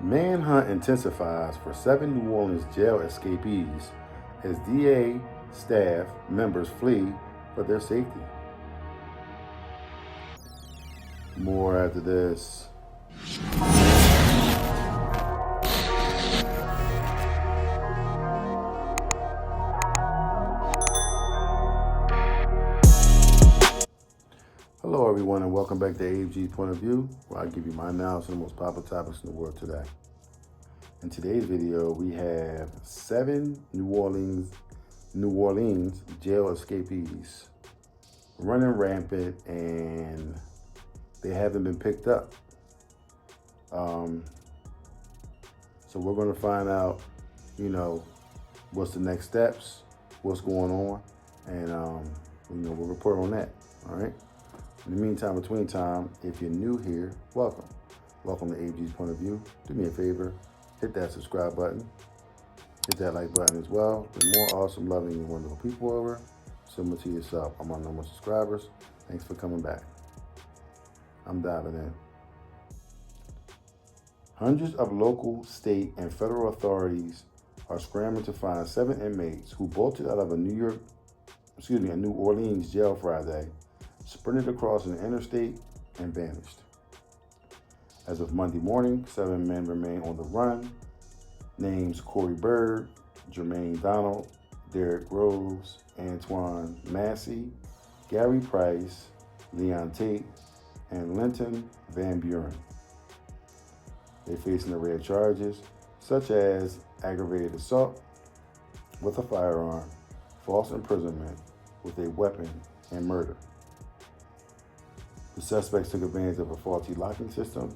Manhunt intensifies for 7 New Orleans jail escapees as DA staff members flee for their safety. More after this. Hello everyone and welcome back to AFG's Point of View, where I give you my analysis of the most popular topics in the world today. In today's video, we have 7 New Orleans jail escapees running rampant and they haven't been picked up. So we're going to find out, what's the next steps, what's going on, and we'll report on that. All right. In the meantime, between time, if you're new here, welcome. Welcome to AG's Point of View. Do me a favor, hit that subscribe button. Hit that like button as well. The more awesome, loving, and wonderful people over, similar to yourself. I'm on number of subscribers. Thanks for coming back. I'm diving in. Hundreds of local, state, and federal authorities are scrambling to find 7 inmates who bolted out of a New Orleans jail Friday, sprinted across an interstate, and vanished. As of Monday morning, 7 men remain on the run. Names Corey Bird, Jermaine Donald, Derrick Groves, Antoine Massey, Gary Price, Leon Tate, and Lenton Vanburen. They face an array of charges such as aggravated assault with a firearm, false imprisonment with a weapon, and murder. The suspects took advantage of a faulty locking system,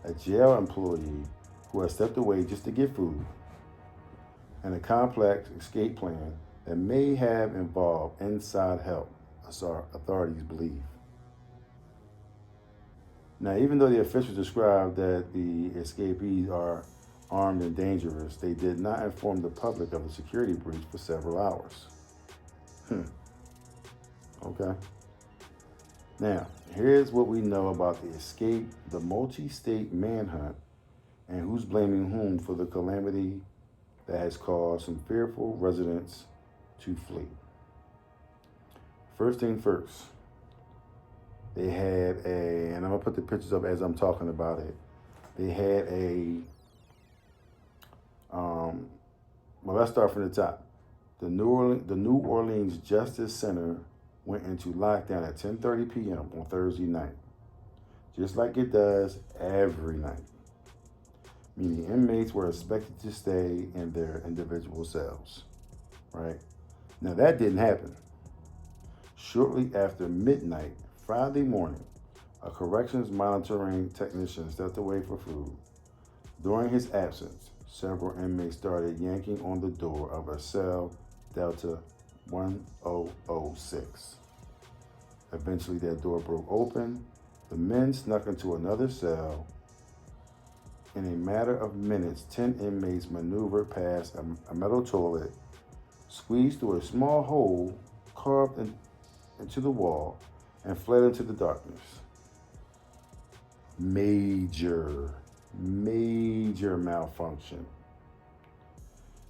a jail employee who had stepped away just to get food, and a complex escape plan that may have involved inside help, authorities believe. Now, even though the officials described that the escapees are armed and dangerous, they did not inform the public of the security breach for several hours. Okay. Now, here's what we know about the escape, the multi-state manhunt, and who's blaming whom for the calamity that has caused some fearful residents to flee. First thing first, they had and I'm gonna put the pictures up as I'm talking about it. They had let's start from the top. The New Orleans Justice Center went into lockdown at 10:30 p.m. on Thursday night, just like it does every night, meaning inmates were expected to stay in their individual cells, right? Now that didn't happen. Shortly after midnight, Friday morning, a corrections monitoring technician stepped away for food. During his absence, several inmates started yanking on the door of a cell Delta 1006. Eventually, that door broke open. The men snuck into another cell. In a matter of minutes, 10 inmates maneuvered past a metal toilet, squeezed through a small hole carved into the wall, and fled into the darkness. Major malfunction.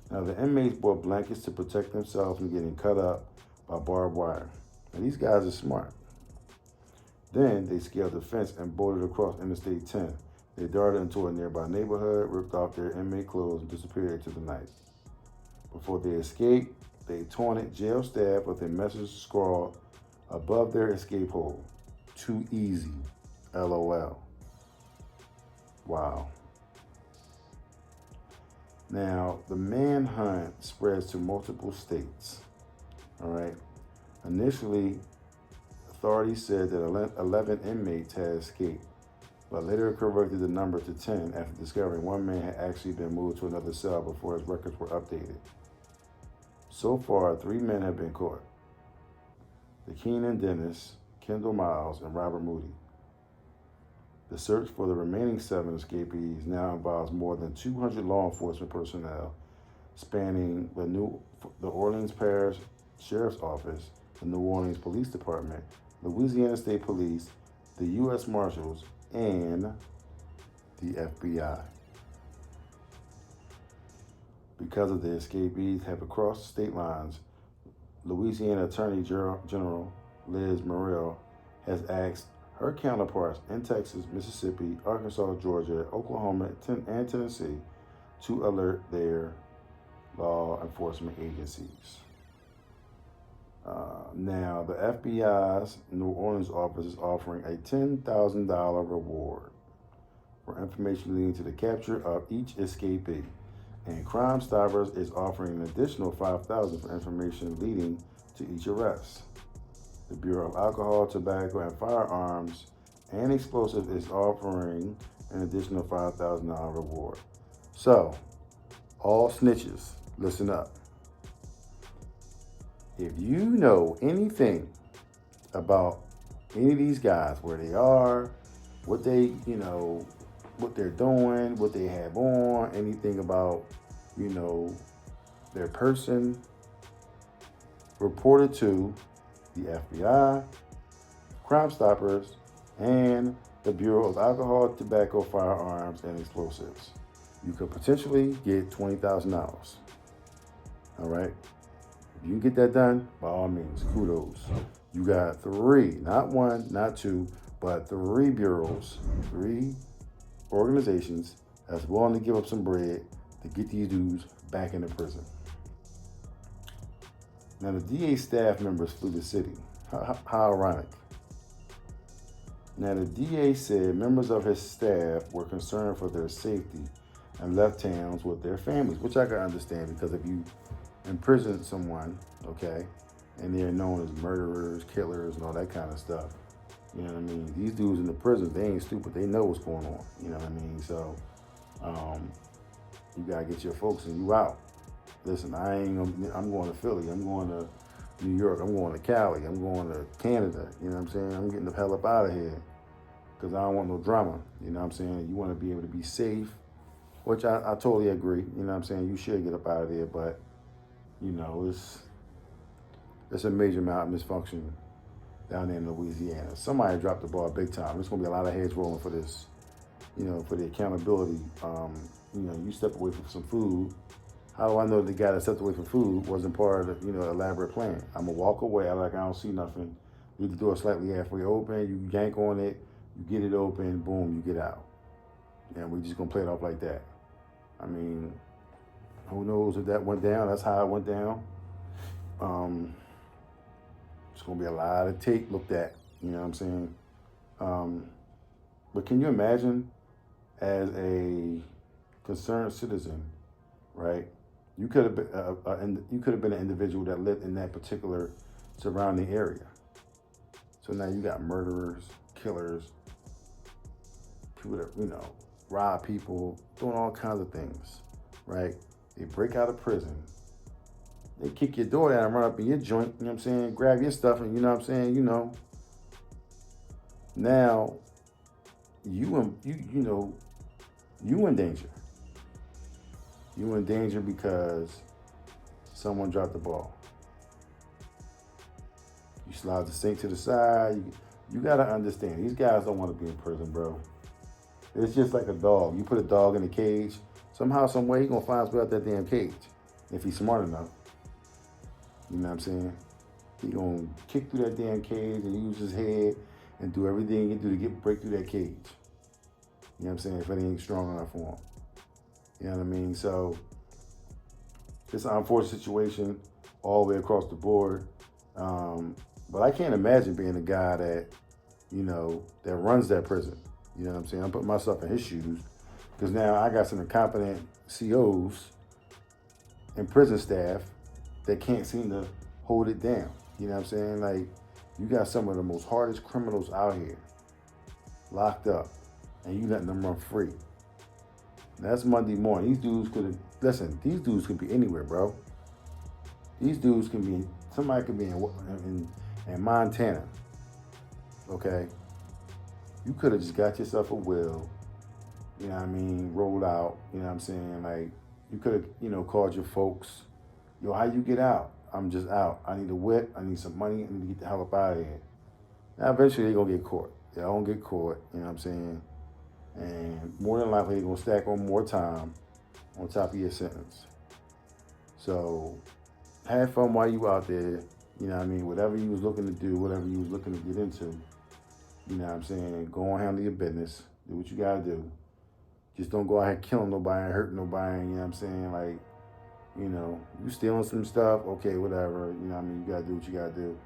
Now, the inmates brought blankets to protect themselves from getting cut up by barbed wire. Now, these guys are smart. Then they scaled the fence and boarded across Interstate 10. They darted into a nearby neighborhood, ripped off their inmate clothes, and disappeared into the night. Before they escaped, they taunted jail staff with a message scrawled above their escape hole: "Too easy, LOL." Wow. Now, the manhunt spreads to multiple states. All right. Initially, authorities said that 11 inmates had escaped, but later corrected the number to 10 after discovering one man had actually been moved to another cell before his records were updated. So far, 3 men have been caught: the Keenan Dennis, Kendall Miles, and Robert Moody. The search for the remaining 7 escapees now involves more than 200 law enforcement personnel spanning the Orleans Parish Sheriff's Office, the New Orleans Police Department, Louisiana State Police, the U.S. Marshals, and the FBI. because of the escapees have crossed state lines. Louisiana Attorney General Liz Muriel has asked her counterparts in Texas, Mississippi, Arkansas, Georgia, Oklahoma, and Tennessee to alert their law enforcement agencies. Now, the FBI's New Orleans office is offering a $10,000 reward for information leading to the capture of each escapee, and Crime Stoppers is offering an additional $5,000 for information leading to each arrest. The Bureau of Alcohol, Tobacco, and Firearms and Explosives is offering an additional $5,000 reward. So, all snitches, listen up. If you know anything about any of these guys, where they are, what they, what they're doing, what they have on, anything about, their person, report it to the FBI, Crime Stoppers, and the Bureau of Alcohol, Tobacco, Firearms, and Explosives. You could potentially get $20,000. All right? If you can get that done, by all means, kudos. You got 3, not 1, not 2, but 3 bureaus, 3 organizations that's willing to give up some bread to get these dudes back into prison. Now, the DA's staff members flew the city. How ironic. Now, the DA said members of his staff were concerned for their safety and left towns with their families, which I can understand, because if you imprison someone, okay, and they're known as murderers, killers, and all that kind of stuff, you know what I mean? These dudes in the prisons, they ain't stupid. They know what's going on, you know what I mean? So, you gotta get your folks and you out. Listen, I'm going to Philly, I'm going to New York, I'm going to Cali, I'm going to Canada, you know what I'm saying? I'm getting the hell up out of here because I don't want no drama, you know what I'm saying? You want to be able to be safe, which I totally agree, you know what I'm saying? You should get up out of there, but, it's a major amount of misfunction down there in Louisiana. Somebody dropped the ball big time. There's going to be a lot of heads rolling for this, for the accountability. You step away from some food. How do I know the guy that stepped away from food wasn't part of the, elaborate plan? I'm going to walk away. I don't see nothing. Leave the door slightly halfway open. You yank on it. You get it open. Boom, you get out. And we're just going to play it off like that. I mean, who knows if that went down? That's how it went down. It's going to be a lot of tape looked at, you know what I'm saying? But can you imagine, as a concerned citizen, right? You could have been an individual that lived in that particular surrounding area. So now you got murderers, killers, people that, rob people, doing all kinds of things, right? They break out of prison. They kick your door down and run up in your joint, you know what I'm saying? Grab your stuff and, you know what I'm saying? Now, you in danger. You in danger because someone dropped the ball. You slide the sink to the side. You got to understand, these guys don't want to be in prison, bro. It's just like a dog. You put a dog in a cage, somehow, some way, he's going to find his way out that damn cage if he's smart enough. You know what I'm saying? He's going to kick through that damn cage and use his head and do everything he can do to break through that cage. You know what I'm saying? If it ain't strong enough for him. You know what I mean? So, it's an unfortunate situation all the way across the board. But I can't imagine being a guy that, that runs that prison. You know what I'm saying? I'm putting myself in his shoes because now I got some incompetent COs and prison staff that can't seem to hold it down. You know what I'm saying? Like, you got some of the most hardest criminals out here locked up, and you letting them run free. That's Monday morning. These dudes could be anywhere, bro. These dudes can be, somebody could be in Montana, okay? You could have just got yourself a will, you know what I mean, rolled out, you know what I'm saying? Like, you could have, called your folks. Yo, how you get out? I'm just out. I need a whip. I need some money. I need to get the hell up out of here. Now, eventually, they're going to get caught. They're going to get caught, you know what I'm saying? And more than likely, they're going to stack on more time on top of your sentence. So have fun while you out there. You know what I mean? Whatever you was looking to do, whatever you was looking to get into, you know what I'm saying? Go and handle your business. Do what you got to do. Just don't go out here killing nobody and hurting nobody. You know what I'm saying? Like, you know, you stealing some stuff, okay, whatever. You know what I mean? You got to do what you got to do.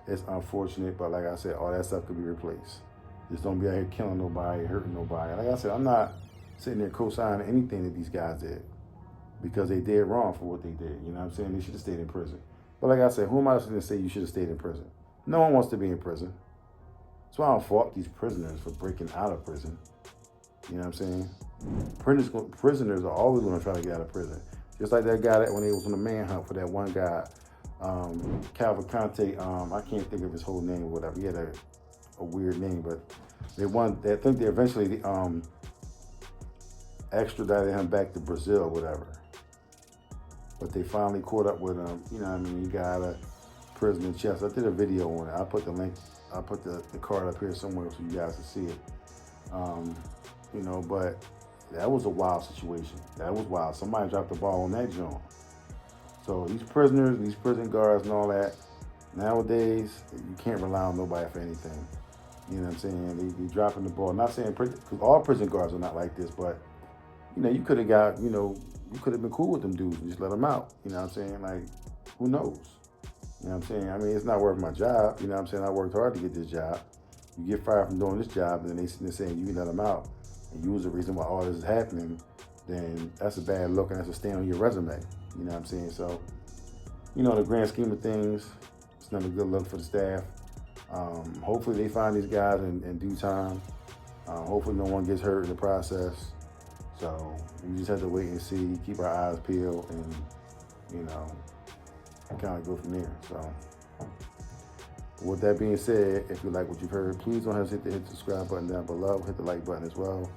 It's unfortunate, but like I said, all that stuff could be replaced. Just don't be out here killing nobody, hurting nobody. Like I said, I'm not sitting there co-signing anything that these guys did because they did wrong for what they did. You know what I'm saying? They should have stayed in prison. But like I said, who am I to say you should have stayed in prison? No one wants to be in prison. That's why I don't fault these prisoners for breaking out of prison. You know what I'm saying? Prisoners are always going to try to get out of prison. Just like that guy that when he was on the Manhunt for that one guy, Calvin Conte, I can't think of his whole name or whatever. He had a weird name, but I think they eventually extradited him back to Brazil or whatever. But they finally caught up with him. You know what I mean? He got out of prison in Chester. I did a video on it. I'll put the link, I'll put the card up here somewhere so you guys can see it. You know, but that was a wild situation. That was wild. Somebody dropped the ball on that joint. So these prisoners, these prison guards and all that, nowadays, you can't rely on nobody for anything. You know what I'm saying? They dropping the ball. Not saying, because all prison guards are not like this, but, you know, you could have got, you know, you could have been cool with them dudes and just let them out. You know what I'm saying? Like, who knows? You know what I'm saying? I mean, it's not worth my job. You know what I'm saying? I worked hard to get this job. You get fired from doing this job, and then they're saying you can let them out, and you was the reason why all this is happening, then that's a bad look, and that's a stain on your resume. You know what I'm saying? So, you know, in the grand scheme of things, it's not a good look for the staff. Hopefully they find these guys in due time. Hopefully no one gets hurt in the process. So we just have to wait and see, keep our eyes peeled, and, you know, kind of go from there. So with that being said, if you like what you've heard, please don't hesitate to hit the subscribe button down below. Hit the like button as well.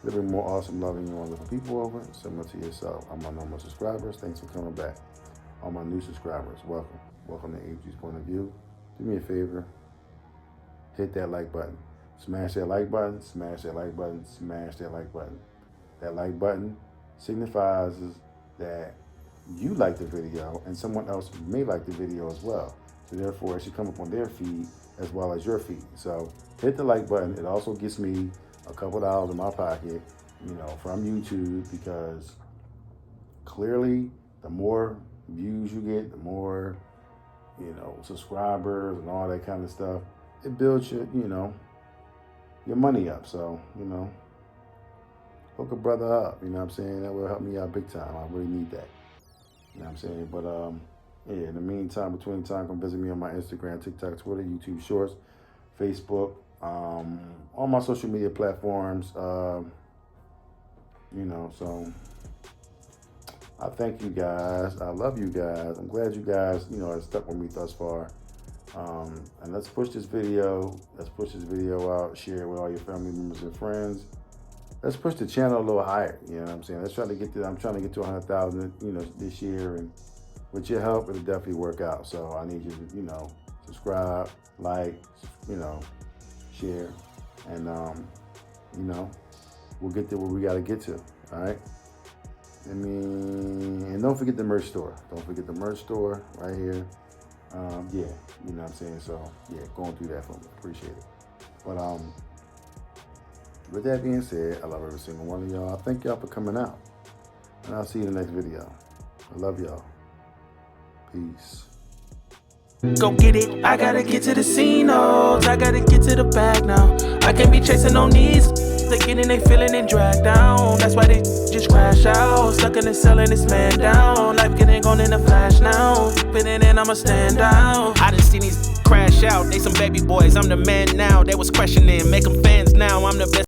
There'll be more awesome, loving, and wonderful people over, similar to yourself. I'm my normal subscribers. Thanks for coming back. All my new subscribers, welcome. Welcome to AG's Point of View. Do me a favor. Hit that like button. Smash that like button. Smash that like button. Smash that like button. That like button signifies that you like the video and someone else may like the video as well. So therefore, it should come up on their feed as well as your feed. So hit the like button. It also gets me a couple dollars in my pocket, you know, from YouTube, because clearly the more views you get, the more, you know, subscribers and all that kind of stuff, it builds your, you know, your money up. So, you know, hook a brother up, you know what I'm saying? That will help me out big time. I really need that. You know what I'm saying? But yeah, in the meantime, between time, come visit me on my Instagram, TikTok, Twitter, YouTube Shorts, Facebook, all my social media platforms, you know, so I thank you guys. I love you guys. I'm glad you guys, you know, have stuck with me thus far. And let's push this video. Let's push this video out. Share it with all your family members and friends. Let's push the channel a little higher. You know what I'm saying? Let's try to get to, I'm trying to get to 100,000, you know, this year. And with your help, it'll definitely work out. So I need you to, you know, subscribe, like, you know, share. And, you know, we'll get to where we got to get to. All right. I mean, and don't forget the merch store. Don't forget the merch store right here. Yeah, you know what I'm saying? So, yeah, going through that for me. Appreciate it. But, with that being said, I love every single one of y'all. Thank y'all for coming out. And I'll see you in the next video. I love y'all. Peace. Go get it, I gotta get to the scene, oh, I gotta get to the bag now. I can't be chasing on these. They getting, they feeling and dragged down. That's why they just crash out. Stuck in the cell and this man down. Life getting gone in a flash now. Fitting in, I'ma stand out. I done seen these crash out. They some baby boys, I'm the man now. They was questioning, make them fans now. I'm the best.